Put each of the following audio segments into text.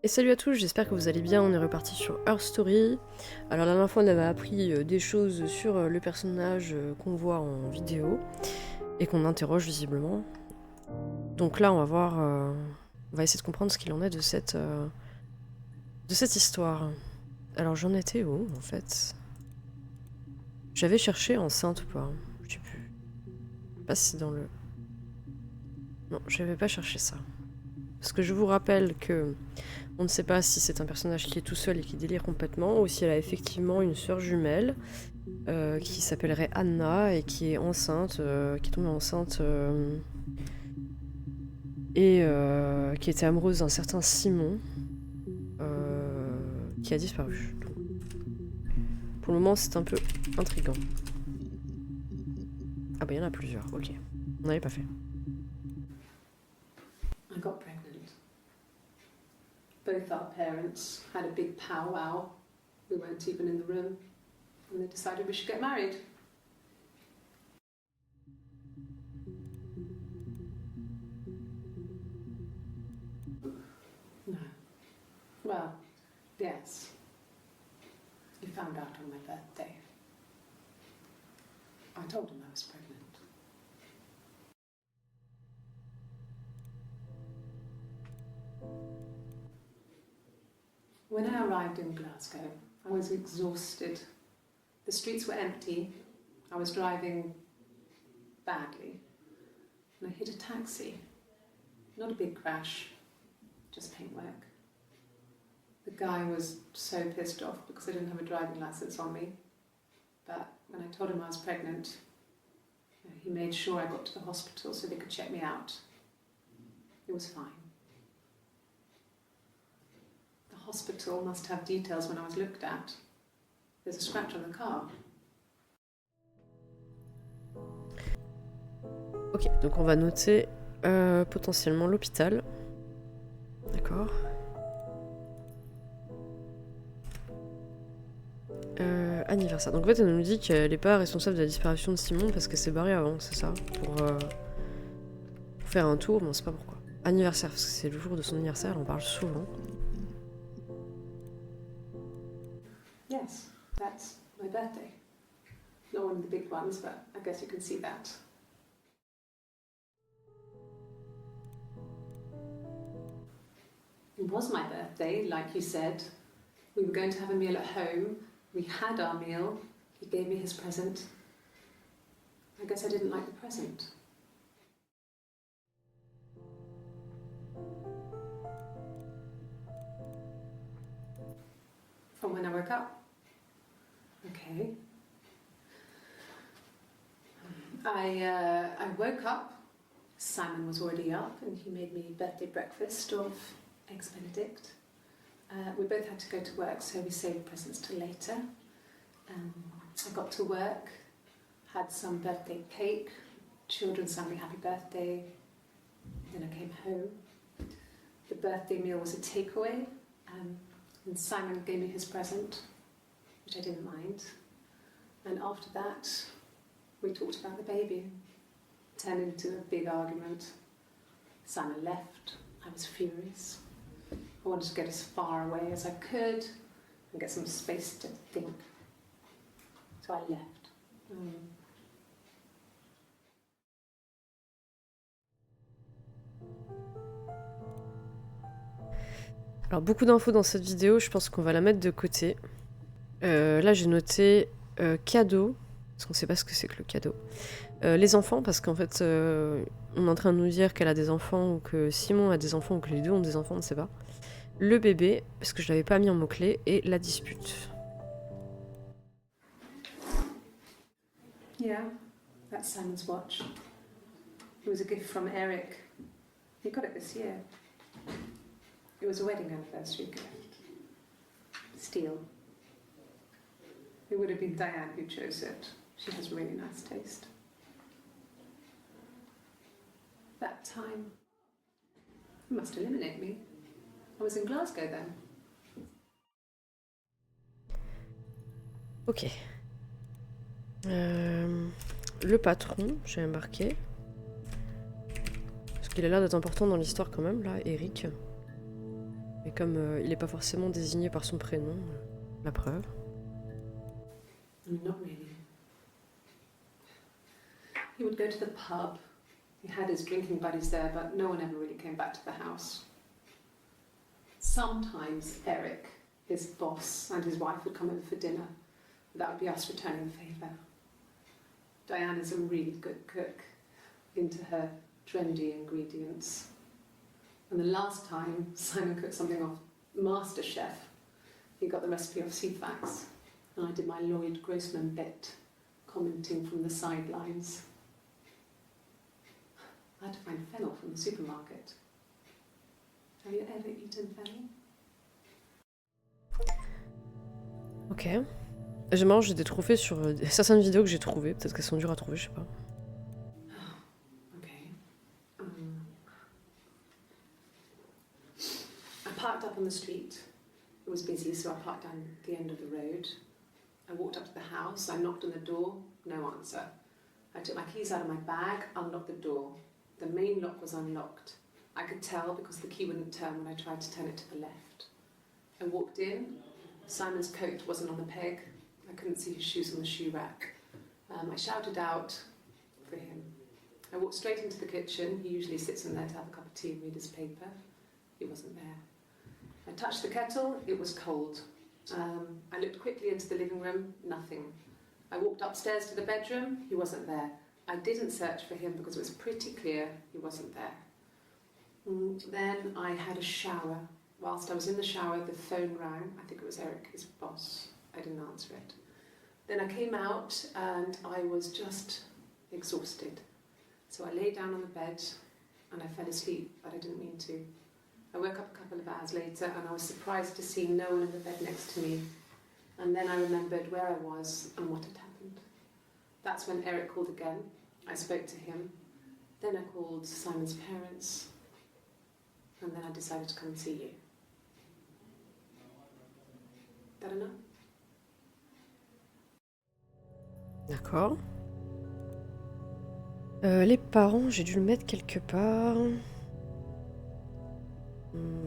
Et salut à tous, j'espère que vous allez bien, on est reparti sur Her Story. Alors la dernière fois on avait appris des choses sur le personnage qu'on voit en vidéo et qu'on interroge visiblement. Donc là on va voir, on va essayer de comprendre ce qu'il en est de cette histoire. Alors j'en étais où en fait? J'avais cherché enceinte ou pas? Je sais plus. Je sais pas si c'est dans le... Non, j'avais pas cherché ça. Parce que je vous rappelle que on ne sait pas si c'est un personnage qui est tout seul et qui délire complètement, ou si elle a effectivement une sœur jumelle qui s'appellerait Anna et qui est enceinte, qui est tombée enceinte et qui était amoureuse d'un certain Simon qui a disparu. Donc, pour le moment, c'est un peu intriguant. Ah bah il y en a plusieurs, ok. On n'avait pas fait. I got pregnant. Both our parents had a big powwow. We weren't even in the room. And they decided we should get married. No. Well, yes. He found out on my birthday. I told him I was pregnant. When I arrived in Glasgow, I was exhausted. The streets were empty. I was driving badly. And I hit a taxi. Not a big crash, just paintwork. The guy was so pissed off because I didn't have a driving license on me. But when I told him I was pregnant, he made sure I got to the hospital so they could check me out. It was fine. The hospital must have details when I was looked at. There's a scratch on the car. Ok, donc on va noter potentiellement l'hôpital. D'accord. Anniversaire. Donc en fait, elle nous dit qu'elle n'est pas responsable de la disparition de Simon parce qu'elle s'est barrée avant, c'est ça? Pour faire un tour, mais on sait pas pourquoi. Anniversaire, parce que c'est le jour de son anniversaire, elle en parle souvent. Yes, that's my birthday. Not one of the big ones, but I guess you can see that. It was my birthday, like you said. We were going to have a meal at home. We had our meal. He gave me his present. I guess I didn't like the present. From when I woke up. Okay. I woke up. Simon was already up and he made me birthday breakfast of eggs Benedict. We both had to go to work, so we saved presents till later. I got to work, had some birthday cake, children sang me happy birthday. Then I came home. The birthday meal was a takeaway, and Simon gave me his present, which I didn't mind. And after that, we talked about the baby. It turned into a big argument. Simon left. I was furious. I wanted to get as far away as I could and get some space to think. So I left. Alors beaucoup d'infos dans cette vidéo, je pense qu'on va la mettre de côté. Là j'ai noté cadeau, parce qu'on sait pas ce que c'est que le cadeau. Les enfants, parce qu'en fait on est en train de nous dire qu'elle a des enfants, ou que Simon a des enfants, ou que les deux ont des enfants, on ne sait pas. Le bébé, parce que je l'avais pas mis en mots-clés, et la dispute. Yeah, that's Simon's watch. It was a gift from Eric. He got it this year. It was a wedding anniversary gift. Steel. It would have been Diane who chose it. She has really nice taste. That time, it must eliminate me. I was in Glasgow then. Ok. Le patron, j'ai marqué. Parce qu'il a l'air d'être important dans l'histoire quand même, là, Eric. Et comme il n'est pas forcément désigné par son prénom, la preuve. Not really. He would go to the pub. He had his drinking buddies there, but no one ever really came back to the house. Sometimes Eric, his boss, and his wife would come over for dinner. That would be us returning the favour. Diana's a really good cook, into her trendy ingredients. And the last time Simon cooked something off MasterChef, he got the recipe off CFAX, and I did my Lloyd Grossman bit, commenting from the sidelines. I had to find fennel from the supermarket. Have you ever eaten fennel? Ok. J'ai marrant, j'ai des trophées sur certaines vidéos que j'ai trouvées. Peut-être qu'elles sont dures à trouver, je sais pas. Okay. I parked up on the street. It was busy, so I parked down the end of the road. I walked up to the house. I knocked on the door. No answer. I took my keys out of my bag, unlocked the door. The main lock was unlocked. I could tell because the key wouldn't turn when I tried to turn it to the left. I walked in. Simon's coat wasn't on the peg. I couldn't see his shoes on the shoe rack. I shouted out for him. I walked straight into the kitchen. He usually sits in there to have a cup of tea and read his paper. He wasn't there. I touched the kettle. It was cold. I looked quickly into the living room. Nothing. I walked upstairs to the bedroom. He wasn't there. I didn't search for him because it was pretty clear he wasn't there. Then I had a shower. Whilst I was in the shower, the phone rang. I think it was Eric, his boss. I didn't answer it. Then I came out and I was just exhausted. So I lay down on the bed and I fell asleep, but I didn't mean to. I woke up a couple of hours later and I was surprised to see no one in the bed next to me. And then I remembered where I was and what had happened. That's when Eric called again. I spoke to him. Then I called Simon's parents. And then I decided to come and see you. That enough? D'accord. Les parents, j'ai dû le mettre quelque part.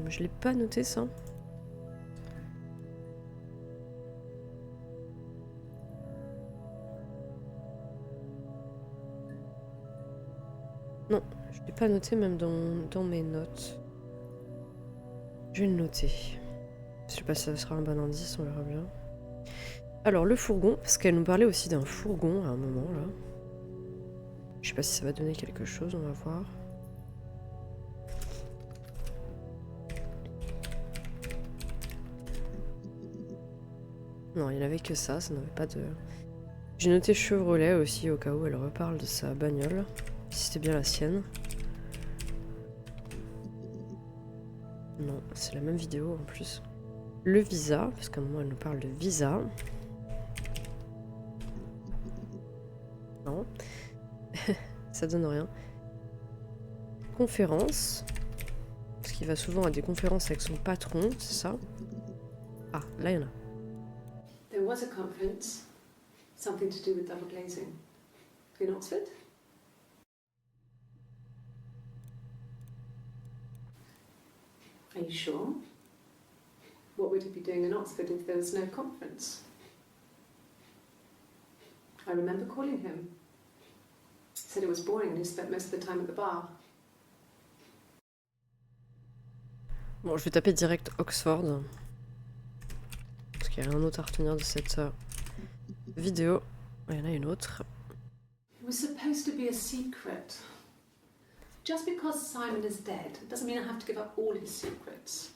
Je l'ai pas noté ça. Non, je l'ai pas noté même dans mes notes. Je vais le noter. Je sais pas si ça sera un bon indice, on verra bien. Alors le fourgon, parce qu'elle nous parlait aussi d'un fourgon à un moment là. Je sais pas si ça va donner quelque chose, on va voir. Non, il n'y avait que ça n'avait pas de... J'ai noté Chevrolet aussi au cas où elle reparle de sa bagnole, si c'était bien la sienne. Non, c'est la même vidéo en plus. Le visa, parce qu'à un moment elle nous parle de visa. Non. Ça donne rien. Conférence. Parce qu'il va souvent à des conférences avec son patron, c'est ça? Ah, là il y en a. There was a conference, something to do with double glazing, in Oxford. Are you sure? What would he be doing in Oxford if there was no conference? I remember calling him. He said it was boring and he spent most of the time at the bar. Bon, je vais taper direct Oxford. Parce qu'il n'y a rien d'autre à retenir de cette vidéo. Il y en a une autre. It was supposed to be a secret. Just because Simon is dead doesn't mean I have to give up all his secrets.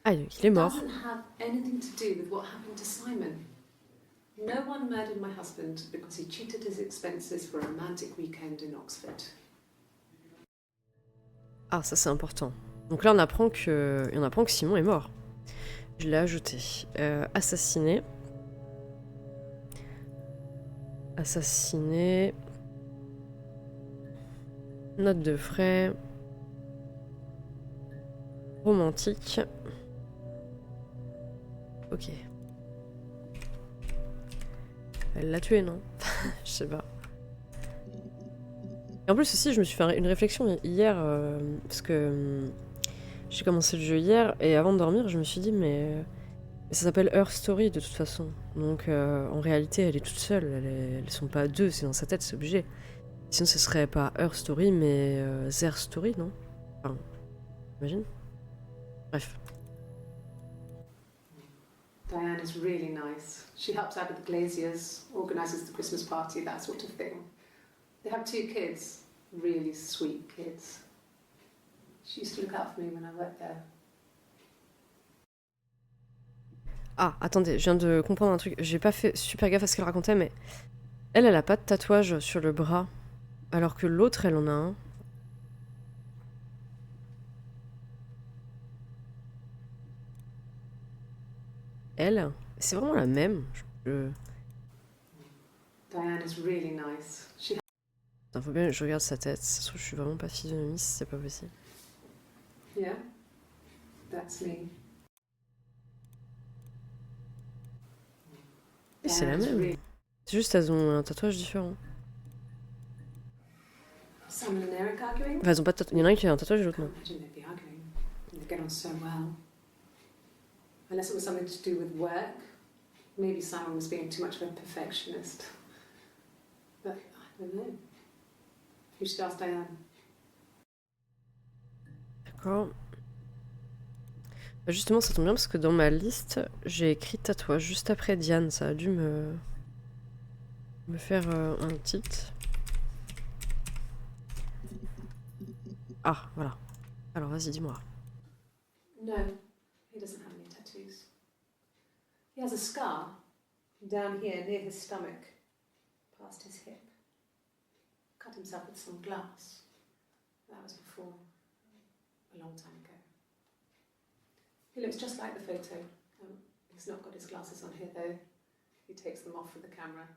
Ah, il est mort. It doesn't have anything to do with what happened to Simon. No one murdered my husband because he cheated his expenses for a romantic weekend in Oxford. Ah, ça c'est important. Donc là on apprend que Simon est mort. Je l'ai ajouté. Assassiné. Assassiné. Note de frais. Romantique. Ok. Elle l'a tué, non? Je sais pas. Et en plus aussi, je me suis fait une réflexion hier, parce que J'ai commencé le jeu hier et avant de dormir, je me suis dit mais ça s'appelle Her Story de toute façon. Donc en réalité, elle est toute seule. Elles sont pas deux, c'est dans sa tête, c'est obligé. Sinon, ce serait pas Her Story mais Their Story, non? Enfin, imagine. Bref. Diane is really nice. She helps out with the glaziers, organises the Christmas party, that sort of thing. They have 2 kids, really sweet kids. She used to look out for me when I worked there. Ah, attendez, je viens de comprendre un truc. J'ai pas fait super gaffe à ce qu'elle racontait, mais elle a pas de tatouage sur le bras, alors que l'autre, elle en a un. Elle, c'est vraiment la même. Diane is really nice. She... Putain, faut bien que je regarde sa tête. Ça se trouve, je suis vraiment pas physionomiste, c'est pas possible. Yeah, that's me. Et c'est la même. C'est juste elles ont un tatouage différent. Sam and Eric arguing? Enfin, elles ont pas de tatouage. Il y en a un qui a un tatouage et l'autre non. Imagine they'd be arguing. They get on so well. Unless it was something to do with work. Maybe Simon was being too much of a perfectionist. But I don't know. You should ask Diane. D'accord. Bah justement, ça tombe bien parce que dans ma liste, j'ai écrit tatouage juste après Diane. Ça a dû me faire un titre. Ah, voilà. Alors, vas-y, dis-moi. No, he doesn't have any tattoos. He has a scar down here near his stomach, past his hip. Cut himself with some glass. That was before, a long time ago. He looks just like the photo. He's not got his glasses on here though. He takes them off with the camera.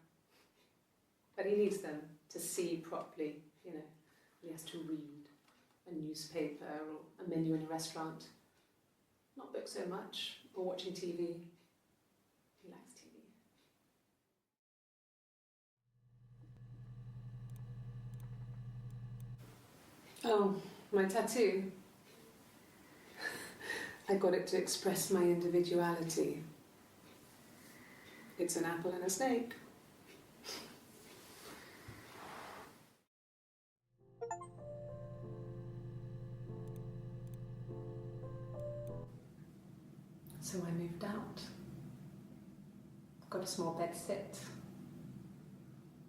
But he needs them to see properly, you know. He has to read a newspaper or a menu in a restaurant. Not books so much, or watching TV. He likes TV. Oh, my tattoo. I got it to express my individuality. It's an apple and a snake. So I moved out. Got a small bed sit.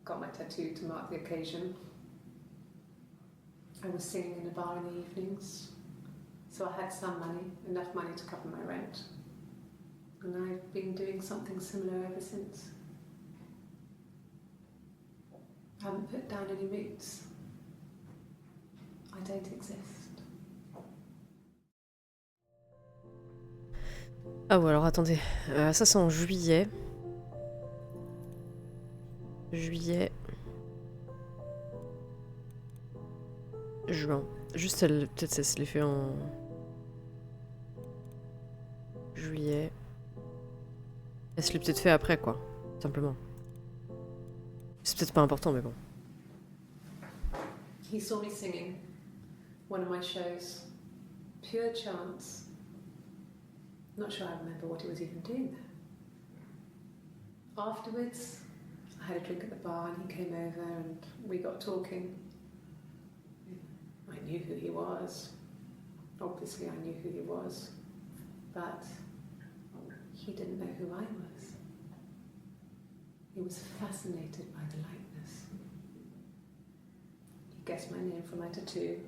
Got my tattoo to mark the occasion. I was singing in a bar in the evenings. So I had some money, enough money to cover my rent. And I've been doing something similar ever since. I haven't put down any roots. I don't exist. Ah ouais, alors attendez. Ça, c'est en juillet. Juillet. Juin. Juste, peut-être ça se l'est fait en... juillet. Elle se l'est peut-être fait après, quoi. Simplement. C'est peut-être pas important, mais bon. He saw me singing one of my shows. Pure chance. Not sure I remember what he was even doing there. Afterwards, I had a drink at the bar and he came over and we got talking. I knew who he was. Obviously I knew who he was. But he didn't know who I was. He was fascinated by the likeness. He guessed my name from my tattoo.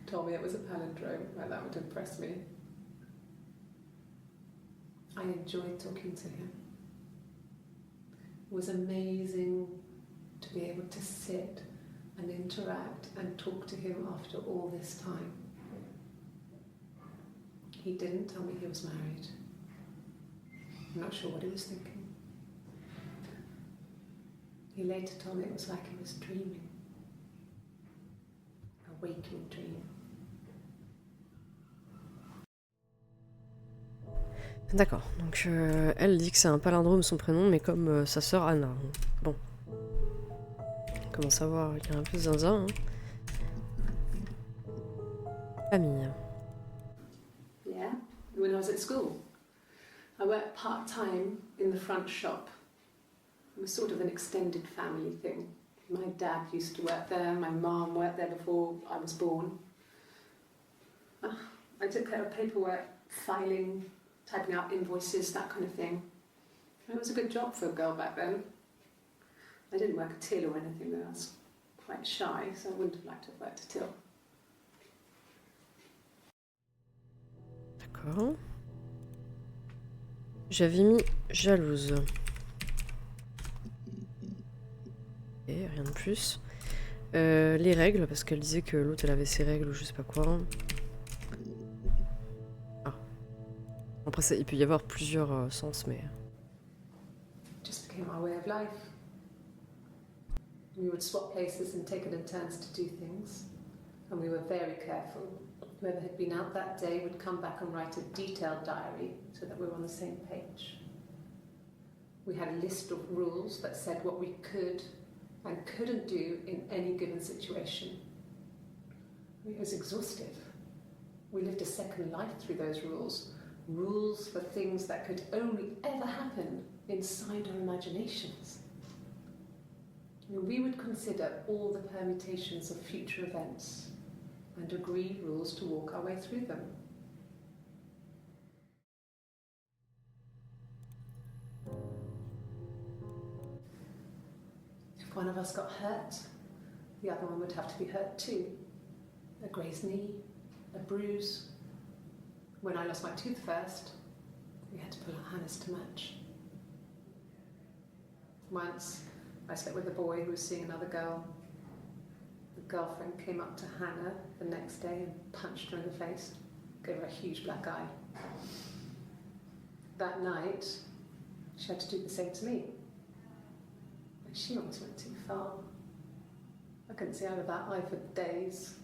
Told me it was a palindrome, well, that would impress me. I enjoyed talking to him. It was amazing to be able to sit and interact and talk to him after all this time. He didn't tell me he was married. I'm not sure what he was thinking. He later told me it was like he was dreaming. A waking dream. D'accord, donc elle dit que c'est un palindrome son prénom, mais comme sa sœur Anna. Bon. On commence à voir qu'il y a un peu zinzin. Hein. Famille. Yeah, when I was at school. I worked part-time in the front shop. It was sort of an extended family thing. My dad used to work there, my mum worked there before I was born. I took care of paperwork, filing, typing out invoices, that kind of thing. It was a good job for a girl back then. I didn't work a till or anything though, I was quite shy, so I wouldn't have liked to have worked a till. D'accord. J'avais mis jalouse. Et rien de plus. Les règles, parce qu'elle disait que l'autre elle avait ses règles ou je sais pas quoi. Ah. Après ça, il peut y avoir plusieurs sens, mais... Just became our way of life. We would swap places and take it in turns to do things. And we were very careful. Whoever had been out that day would come back and write a detailed diary so that we were on the same page. We had a list of rules that said what we could and couldn't do in any given situation. It was exhaustive. We lived a second life through those rules. Rules for things that could only ever happen inside our imaginations. We would consider all the permutations of future events and agree rules to walk our way through them. If one of us got hurt, the other one would have to be hurt too. A grazed knee, a bruise. When I lost my tooth first, we had to pull out Hannah's to match. Once, I slept with a boy who was seeing another girl. The girlfriend came up to Hannah the next day and punched her in the face, gave her a huge black eye. That night, she had to do the same to me. But she almost went too far. I couldn't see out of that eye for days.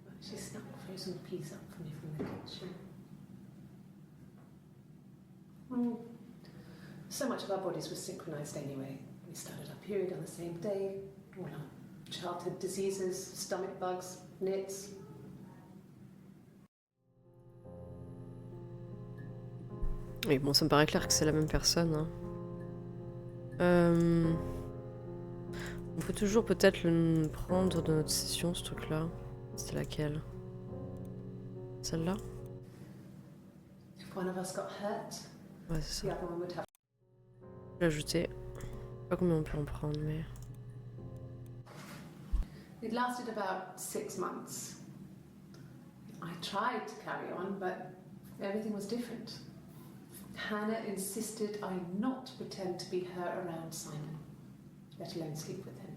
But she snuck frozen peas up for me from the kitchen. So much of our bodies were synchronised anyway. We started our period on the same day, all our childhood diseases, stomach bugs, nits. Oui, bon, ça me paraît clair que c'est la même personne. Hein. On peut toujours peut-être le prendre de notre session, ce truc-là. C'était laquelle? Celle-là? If one of us got hurt, Ouais, c'est the ça. other one would have. L'ajouter. Je sais pas combien on peut en prendre, mais... It lasted about 6 months. I tried to carry on, but everything was different. Hannah insisted I not pretend to be her around Simon, let alone sleep with him.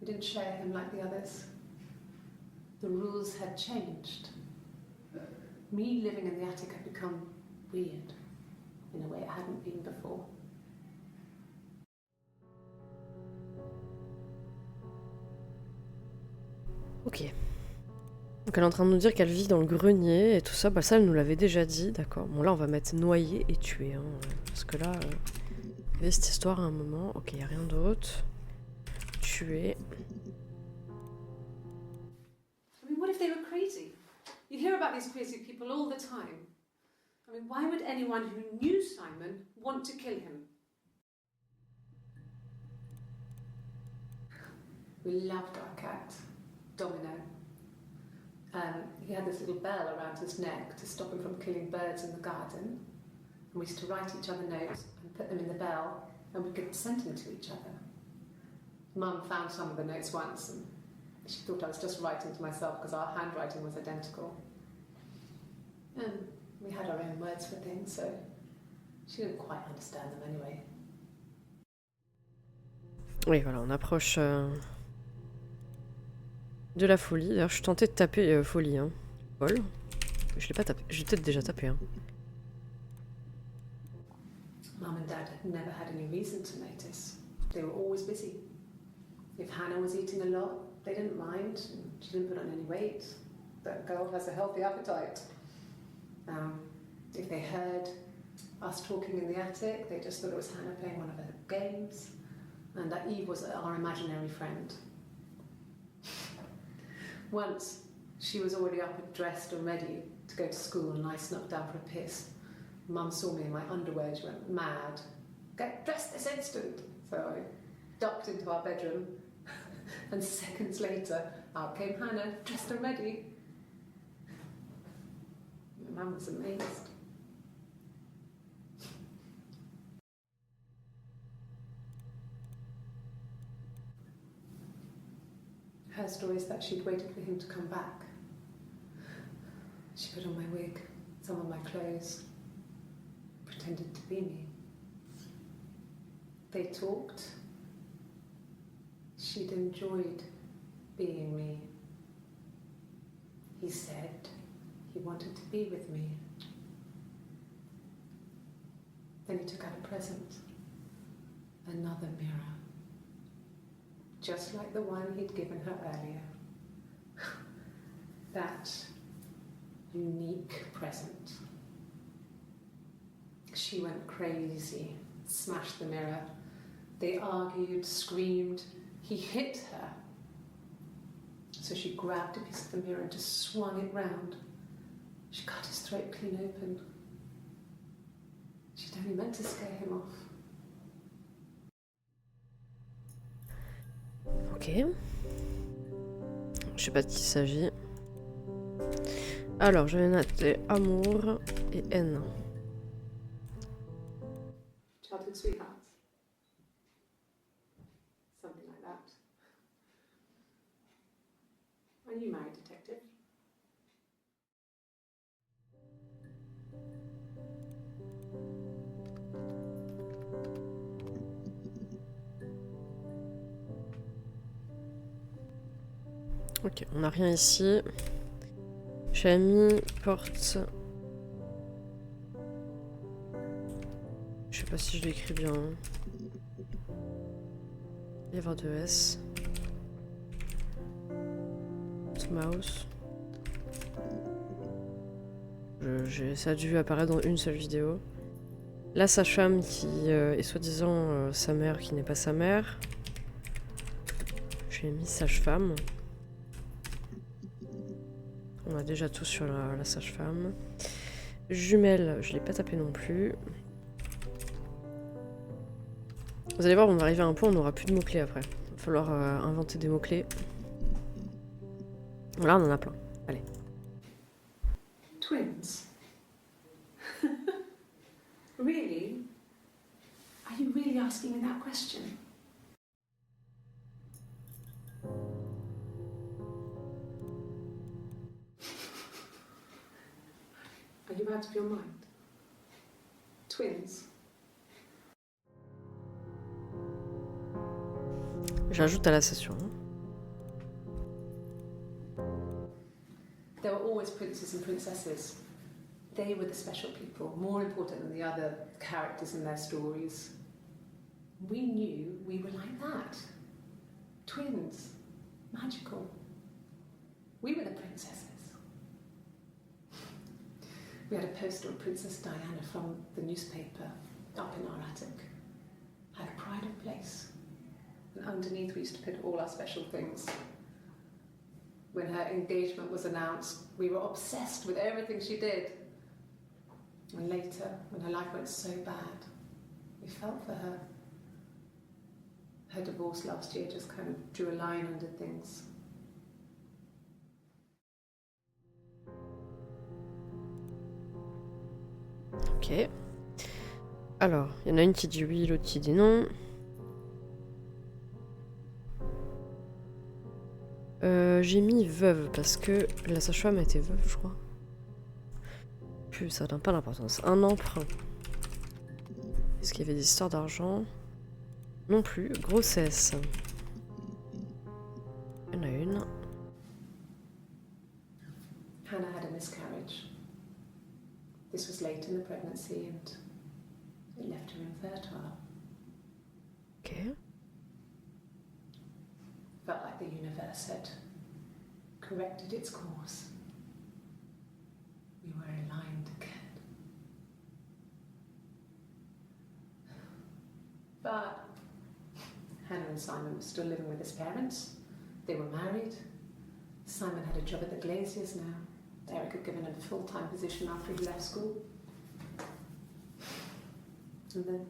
We didn't share him like the others. The rules had changed. Me living in the attic had become weird, in a way it hadn't been before. Ok. Donc elle est en train de nous dire qu'elle vit dans le grenier et tout ça. Bah ça, elle nous l'avait déjà dit, d'accord. Bon là, on va mettre noyer et tuer. Hein, parce que là, il y avait cette histoire à un moment. Ok, il n'y a rien d'autre. Tuer. I mean, what if they were crazy? You hear about these crazy people all the time. I mean, why would anyone who knew Simon want to kill him? We loved our cat, Domino. He had this little bell around his neck to stop him from killing birds in the garden. And we used to write each other notes and put them in the bell, and we could send them to each other. Mum found some of the notes once, and she thought I was just writing to myself because our handwriting was identical. And we had our own words for things, so she didn't quite understand them anyway. Oui, voilà, on approche de la folie. D'ailleurs, je suis tentée de taper folie. Hein. Paul. Je l'ai pas tapé. J'ai peut-être déjà tapé. Hein. Mum and Dad had never had any reason to notice. They were always busy. If Hannah was eating a lot, they didn't mind. She didn't put on any weight. That girl has a healthy appetite. If they heard us talking in the attic, they just thought it was Hannah playing one of her games, and that Eve was our imaginary friend. Once, she was already up and dressed and ready to go to school, and I snuck down for a piss. Mum saw me in my underwear, she went mad. Get dressed this instant! So I ducked into our bedroom, and seconds later, out came Hannah, dressed and ready. Mum was amazed. Her story is that she'd waited for him to come back. She put on my wig, some of my clothes, pretended to be me. They talked. She'd enjoyed being me. He said he wanted to be with me. Then he took out a present, another mirror, just like the one he'd given her earlier. That unique present. She went crazy, smashed the mirror. They argued, screamed. He hit her. So she grabbed a piece of the mirror and just swung it round. She cut his throat clean open. She'd only meant to scare him off. Ok. Je sais pas de qui il s'agit. Alors, je vais noter amour et haine. Childhood sweethearts. Something like that. Are you married, detective? Ok, on n'a rien ici. Chamie, porte. Je sais pas si je l'écris bien. Livre de S. Mouse. Ça a dû apparaître dans une seule vidéo. La sage-femme qui est soi-disant sa mère qui n'est pas sa mère. J'ai mis sage-femme. On a déjà tout sur la sage-femme. Jumelle, je l'ai pas tapé non plus. Vous allez voir, on va arriver à un point où on n'aura plus de mots-clés après. Il va falloir inventer des mots-clés. Là, on en a plein. Allez. Twins? Really? Are you really asking me that question? Are you out of your mind? Twins? J'ajoute à la session. There were always princes and princesses. They were the special people, more important than the other characters in their stories. We knew we were like that. Twins. Magical. We were the princesses. We had a poster of Princess Diana from the newspaper up in our attic. Had a pride of place. And underneath we used to put all our special things. When her engagement was announced, we were obsessed with everything she did. And later, when her life went so bad, we felt for her. Her divorce last year just kind of drew a line under things. Ok. Alors, il y en a une qui dit oui, l'autre qui dit non. J'ai mis veuve parce que la sage-femme était veuve, je crois. Plus, ça n'a pas d'importance. Un emprunt. Est-ce qu'il y avait des histoires d'argent? Non plus. Grossesse. Il y en a une. Hannah had a miscarriage. This was late in the pregnancy and it left her infertile. Ok. Felt like the universe had corrected its course. We were aligned again. But Hannah and Simon were still living with his parents. They were married. Simon had a job at the Glaziers now. Eric had given him a full-time position after he left school. And then...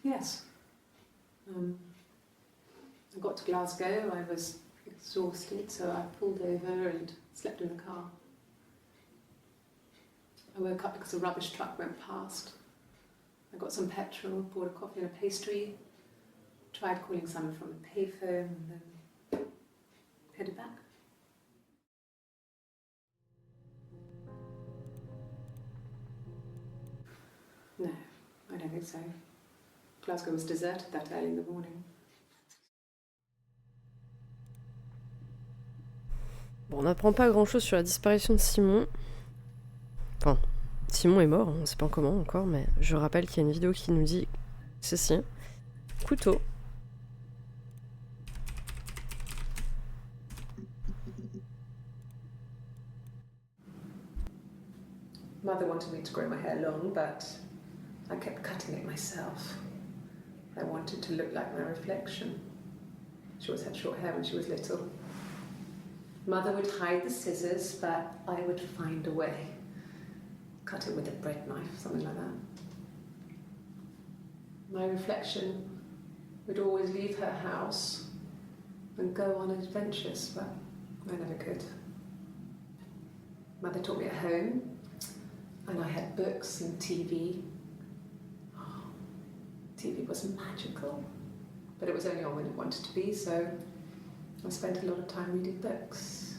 Yes. I got to Glasgow, I was exhausted, so I pulled over and slept in the car. I woke up because a rubbish truck went past. I got some petrol, bought a coffee and a pastry, tried calling someone from a payphone, and then headed back. No, I don't think so. Glasgow was deserted that early in the morning. Bon, on n'apprend pas grand-chose sur la disparition de Simon. Enfin, Simon est mort, on ne sait pas comment encore, mais je rappelle qu'il y a une vidéo qui nous dit ceci. Couteau. Mother wanted me to grow my hair long, but I kept cutting it myself. I wanted to look like my reflection. She always had short hair when she was little. Mother would hide the scissors, but I would find a way. Cut it with a bread knife, something like that. My reflection would always leave her house and go on adventures, but I never could. Mother taught me at home, and I had books and TV. Oh, TV was magical, but it was only on when it wanted to be, so I spent a lot of time reading books.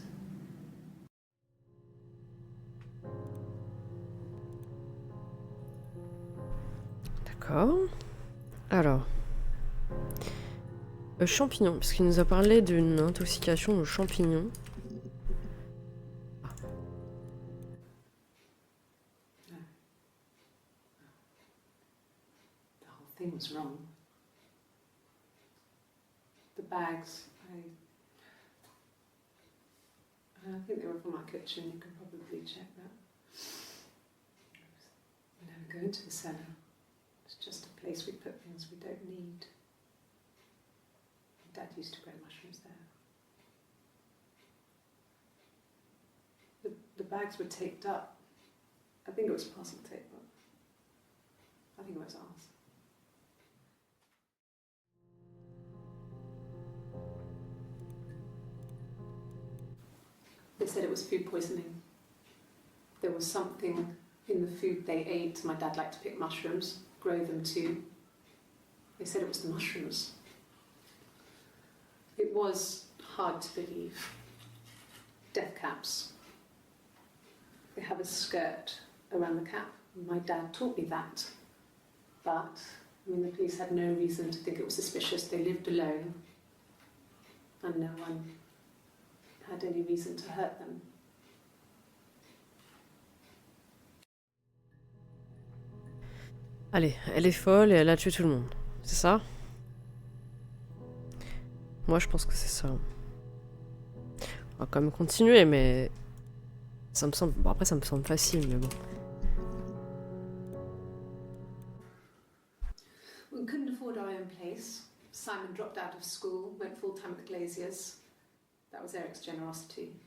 D'accord. Alors, champignon, parce qu'il nous a parlé d'une intoxication aux champignons. The whole thing was wrong. The bags, I think they were from our kitchen, you can probably check that. We never go into the cellar. It's just a place we put things we don't need. Dad used to grow mushrooms there. The bags were taped up. I think it was parcel tape, but I think it was ours. They said it was food poisoning. There was something in the food they ate. My dad liked to pick mushrooms, grow them too. They said it was the mushrooms. It was hard to believe. Death caps. They have a skirt around the cap. My dad taught me that. But, the police had no reason to think it was suspicious. They lived alone. And no one had any reason to hurt them. Allez, elle est folle et elle a tué tout le monde. C'est ça? Moi, je pense que c'est ça. On va quand même continuer, mais... Ça me semble... Bon, après, ça me semble facile, mais bon. We couldn't afford our own place. Simon dropped out of school, went full-time at the Glaziers. That was Eric's generosity.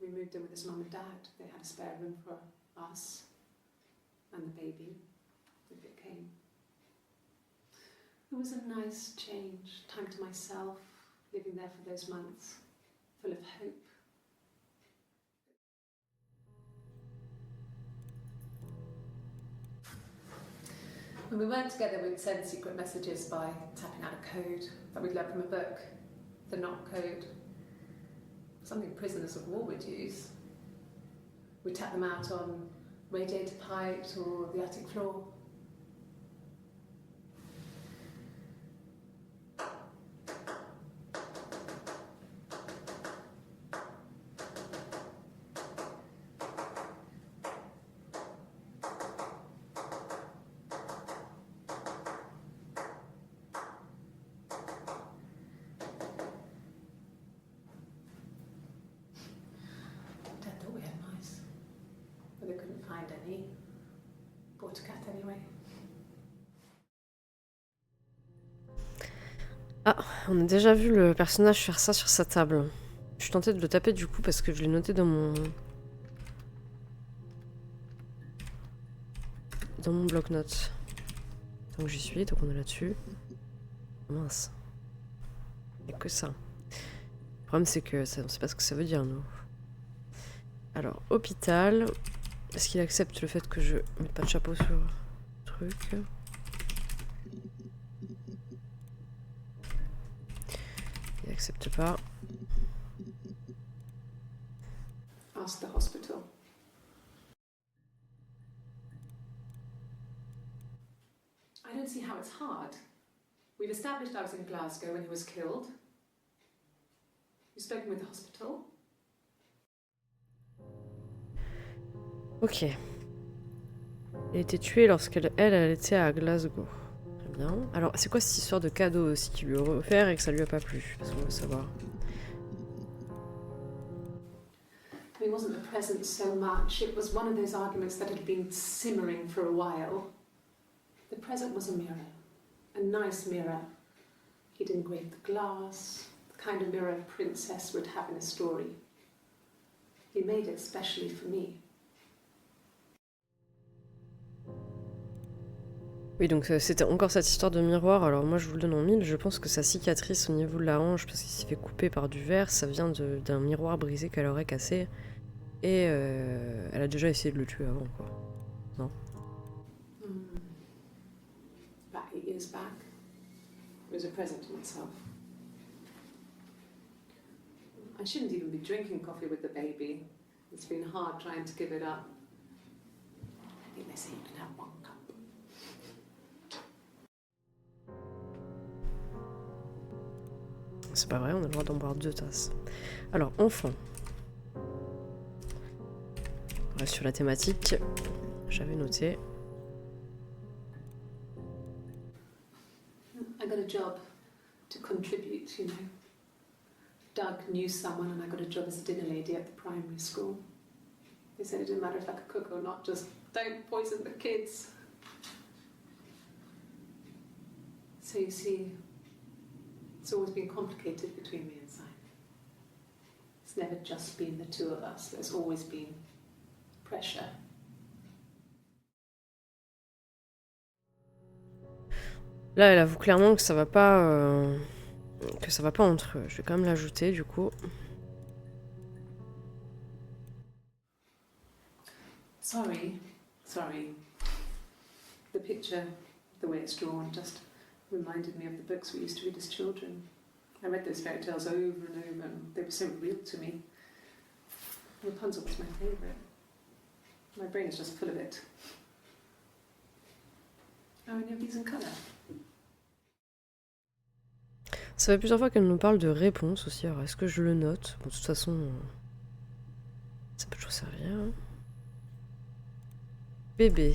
We moved in with his mum and dad. They had a spare room for us and the baby, if it came. It was a nice change, time to myself, living there for those months, full of hope. When we weren't together, we'd send secret messages by tapping out a code that we'd learned from a book, the knock code. Something prisoners of war would use. We'd tap them out on radiator pipes or the attic floor. find any. Bought a cat anyway. Ah, on a déjà vu le personnage faire ça sur sa table. Je suis tentée de le taper du coup parce que je l'ai noté dans mon bloc-notes. Donc j'y suis, donc on est là-dessus. Mince. Il n'y a que ça. Le problème c'est que ça, on sait pas ce que ça veut dire nous. Alors, hôpital. Est-ce qu'il accepte le fait que je mette pas de chapeau sur le truc? Il accepte pas. Ask the hospital. I don't see how it's hard. We've established I was in Glasgow when he was killed. You've spoken with the hospital. Ok. Elle a été tuée lorsqu'elle elle était à Glasgow. Très bien. Alors, c'est quoi cette histoire de cadeau aussi qu'il lui a offert et que ça lui a pas plu? Parce qu'on veut savoir. It wasn't the present so much. It was one of those arguments that had been simmering for a while. The present was a mirror. A nice mirror. He'd engraved the glass, the kind of mirror a princess would have in a story. He made it specially for me. Oui, donc c'était encore cette histoire de miroir. Alors moi, je vous le donne en mille. Je pense que sa cicatrice au niveau de la hanche, parce qu'il s'est fait couper par du verre, ça vient d'un miroir brisé qu'elle aurait cassé. Et elle a déjà essayé de le tuer avant, quoi. Non? About 8 years back, it was a present to myself. I shouldn't even be drinking coffee with the baby. It's been hard trying to give it up. I think they say you can have 1 cup. C'est pas vrai, on a le droit d'en boire 2 tasses. Alors, enfant. On reste sur la thématique. J'avais noté. I got a job to contribute, you know. Doug knew someone and I got a job as a dinner lady at the primary school. They said it didn't matter if I could cook or not, just don't poison the kids. So you see, it's always been complicated between me and Simon. It's never just been the two of us. There's always been pressure. Là, elle avoue clairement que ça va pas entre eux. Je vais quand même l'ajouter du coup. Sorry. The picture, the way it's drawn, just reminded me of the books we used to read as children. I read those fairy tales over and over, and they were so real to me. Rapunzel was my favourite. My brain is just full of it. Are any of these in colour? Ça fait plusieurs fois qu'elle nous parle de réponse aussi. Alors, est-ce que je le note? Bon, de toute façon, ça peut toujours servir. Bébé.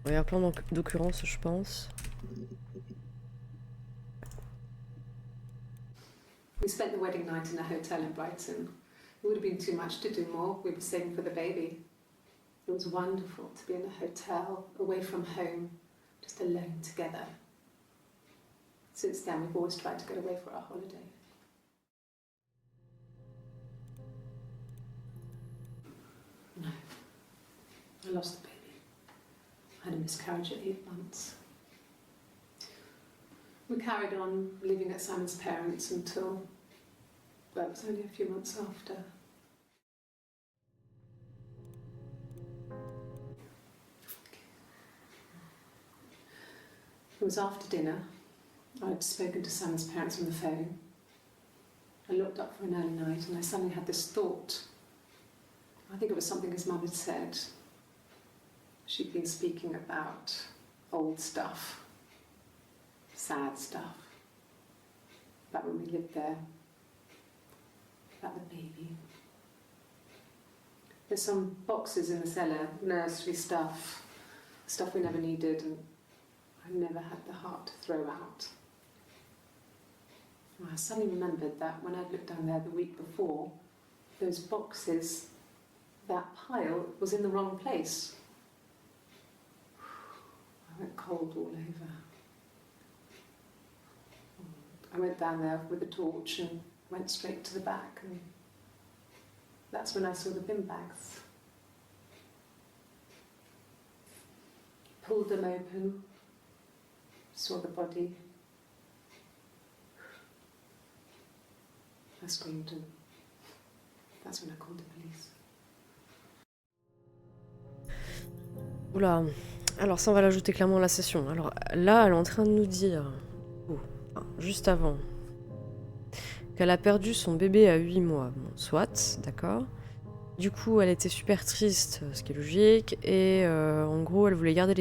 Il y a plein d'occurrences, je pense. We spent the wedding night in a hotel in Brighton. It would have been too much to do more. We were saving for the baby. It was wonderful to be in a hotel, away from home, just alone together. Since then, we've always tried to get away for our holiday. No, I lost the baby. I had a miscarriage at 8 months. We carried on living at Simon's parents until, well, it was only a few months after. It was after dinner. I'd spoken to Simon's parents on the phone. I looked up for an early night and I suddenly had this thought. I think it was something his mum had said. She'd been speaking about old stuff, sad stuff, about when we lived there, about the baby. There's some boxes in the cellar, nursery stuff we never needed, and I never had the heart to throw out. I suddenly remembered that when I'd looked down there the week before, those boxes, that pile was in the wrong place. I went cold all over. I went down there with a torch and went straight to the back, and that's when I saw the bin bags. Pulled them open, saw the body. I screamed, and that's when I called the police. Oula, alors ça on va l'ajouter clairement à la session. Alors là elle est en train de nous dire, juste avant, qu'elle a perdu son bébé à 8 mois. Bon, soit, d'accord. Du coup elle était super triste, ce qui est logique, et en gros elle voulait garder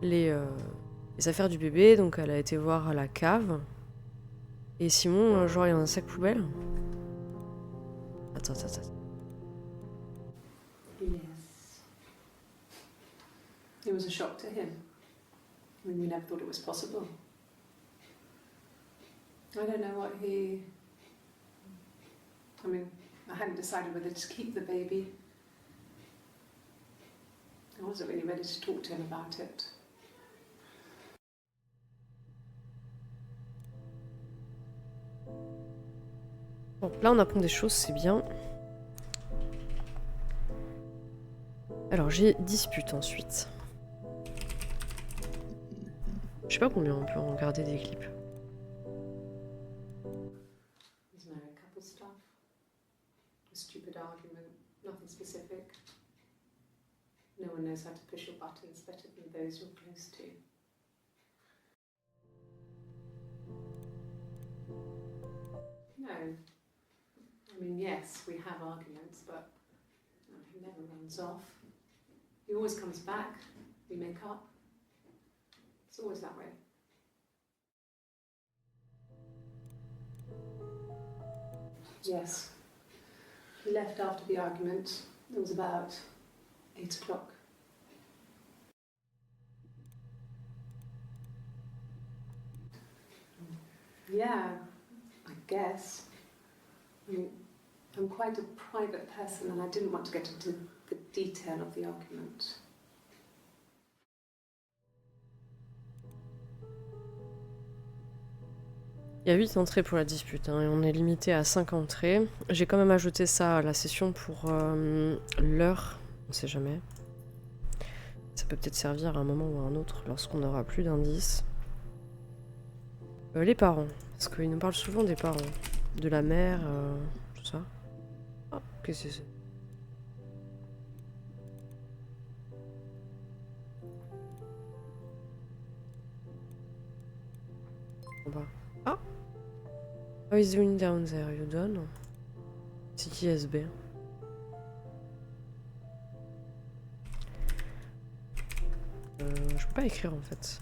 les affaires du bébé, donc elle a été voir à la cave. Et Simon, genre il y a un sac poubelle. Attends. Yes. It was a shock to him. I mean, we never thought it was possible. I don't know what he... I mean, I hadn't decided whether to keep the baby. I wasn't really ready to talk to him about it. Bon, là on apprend des choses, c'est bien. Alors j'ai dispute ensuite. Je sais pas combien on peut en regarder des clips. There's married couple stuff. A stupid argument, nothing specific. No one knows how to push your buttons better than those you're close to. No. I mean, yes, we have arguments, but he never runs off. He always comes back. We make up. It's always that way. Yes. He left after the argument. It was about 8 o'clock. Yeah, I guess. I mean, I'm quite a private person and I didn't want to get into the detail of the argument. Il y a 8 entrées pour la dispute, hein, et on est limité à 5 entrées. J'ai quand même ajouté ça à la session pour l'heure, on sait jamais. Ça peut peut-être servir à un moment ou à un autre lorsqu'on n'aura plus d'indices. Les parents, parce qu'ils nous parlent souvent des parents, de la mère, tout ça. Ah, qu'est-ce que c'est? En bas. Ah! How is doing down there, you done? C'est qui SB? Je peux pas écrire en fait.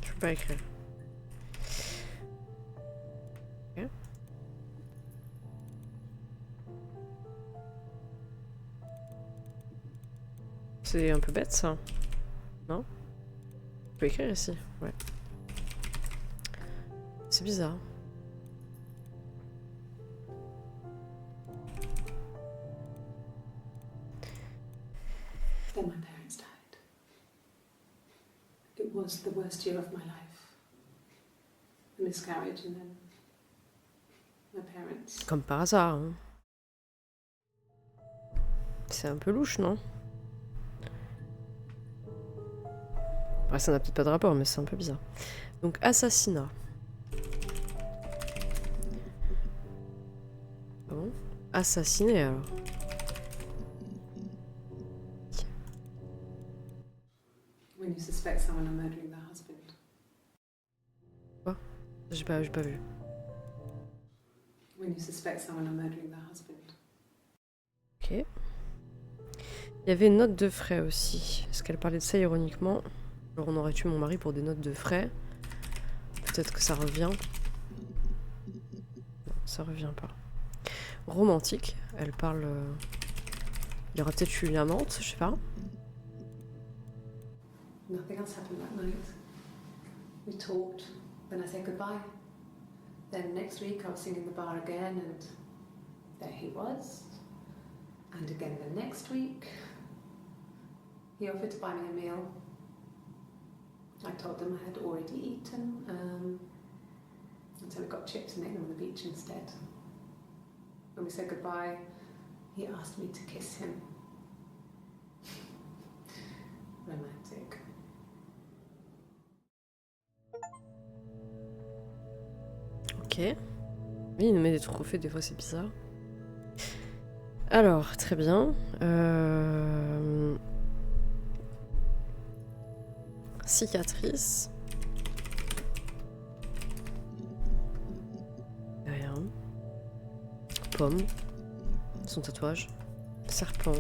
Je peux pas écrire. Ok. C'est un peu bête ça. Non? Je peux écrire ici, ouais. C'est bizarre. Then my parents died. It was the worst year of my life. A miscarriage and then my parents. Comme par hasard, hein. C'est un peu louche, non? Après, ça n'a peut-être pas de rapport, mais c'est un peu bizarre. Donc, assassinat. Ah bon? Assassiné, alors. When you suspect someone of murdering their husband. Quoi? J'ai pas vu. When you suspect someone of murdering their husband. Ok. Il y avait une note de frais aussi. Est-ce qu'elle parlait de ça ironiquement? Alors on aurait tué mon mari pour des notes de frais. Peut-être que ça revient. Non, ça revient pas. Romantique. Elle parle... Il y aura peut-être eu une amante, je sais pas. Nothing else happened that night. We talked, then I said goodbye. Then next week I was singing the bar again, and there he was. And again the next week, he offered to buy me a meal. I told him I had already eaten, and so we got chips and ate them on the beach instead. When we said goodbye, he asked me to kiss him. Romantic. Ok. Oui, il nous met des trophées, des fois c'est bizarre. Alors, très bien. Cicatrice. Rien. Pomme. Son tatouage. Serpent.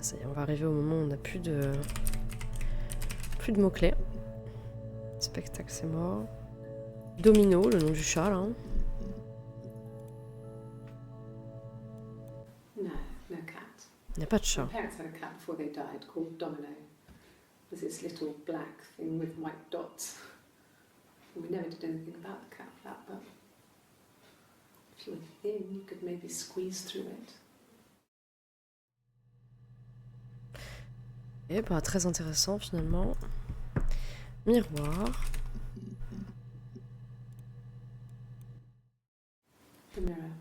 Ça y est, on va arriver au moment où on n'a plus de mots-clés. Spectacle, c'est mort. Domino, le nom du chat, là. No cat. Il n'y a pas de chat. My parents had a cat before they died called Domino. It was this little black thing with white dots. And we never did anything about the cat flap, but if you were thin, you could maybe squeeze through it. Et bah, très intéressant finalement. Miroir. The mirror.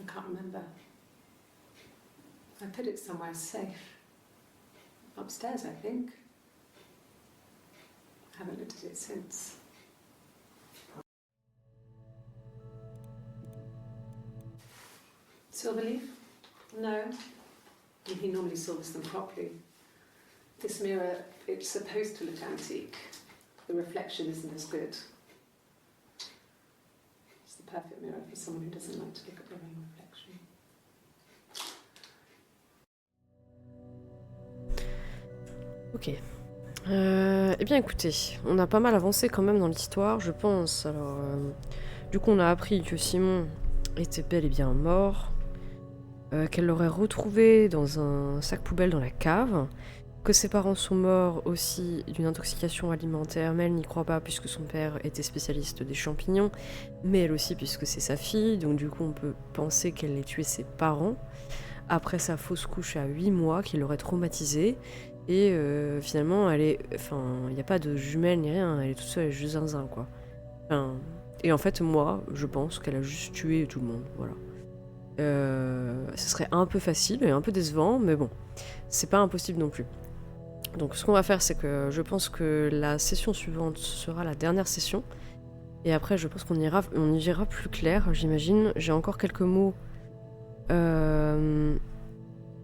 I can't remember. I put it somewhere safe. Upstairs, I think. I haven't looked at it since. Silver leaf? No. He normally silvers them properly. This mirror, it's supposed to look antique. The reflection isn't as good. It's the perfect mirror for someone who doesn't like to look at their own reflection. Ok. Eh bien écoutez, on a pas mal avancé quand même dans l'histoire, je pense. Alors, du coup on a appris que Simon était bel et bien mort, qu'elle l'aurait retrouvé dans un sac poubelle dans la cave, que ses parents sont morts aussi d'une intoxication alimentaire, mais elle n'y croit pas puisque son père était spécialiste des champignons, mais elle aussi puisque c'est sa fille, donc du coup on peut penser qu'elle ait tué ses parents, après sa fausse couche à 8 mois, qui l'aurait traumatisée. Et finalement, elle est. Enfin, il n'y a pas de jumelle ni rien, elle est toute seule, elle est juste zinzin, quoi. Enfin, et en fait, moi, je pense qu'elle a juste tué tout le monde, voilà. Ce serait un peu facile et un peu décevant, mais bon, c'est pas impossible non plus. Donc, ce qu'on va faire, c'est que je pense que la session suivante sera la dernière session. Et après, je pense qu'on y verra plus clair, j'imagine. J'ai encore quelques mots.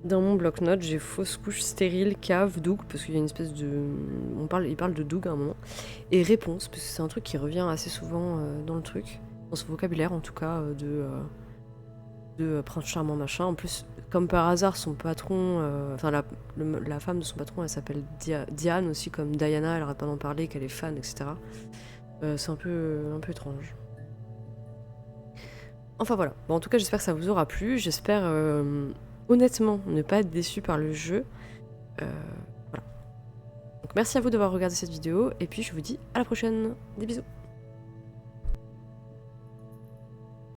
Dans mon bloc-notes, j'ai fausse couche, stérile, cave, doug, parce qu'il y a une espèce de... Il parle de doug à un moment. Et réponse, parce que c'est un truc qui revient assez souvent dans le truc. Dans son vocabulaire, en tout cas, de prince charmant, machin. En plus, comme par hasard, son patron... Enfin, la femme de son patron, elle s'appelle Diane aussi, comme Diana, elle arrête pas d'en parler, qu'elle est fan, etc. C'est un peu étrange. Enfin voilà. Bon, en tout cas, j'espère que ça vous aura plu. J'espère... honnêtement, ne pas être déçu par le jeu. Voilà. Donc merci à vous d'avoir regardé cette vidéo, et puis je vous dis à la prochaine. Des bisous.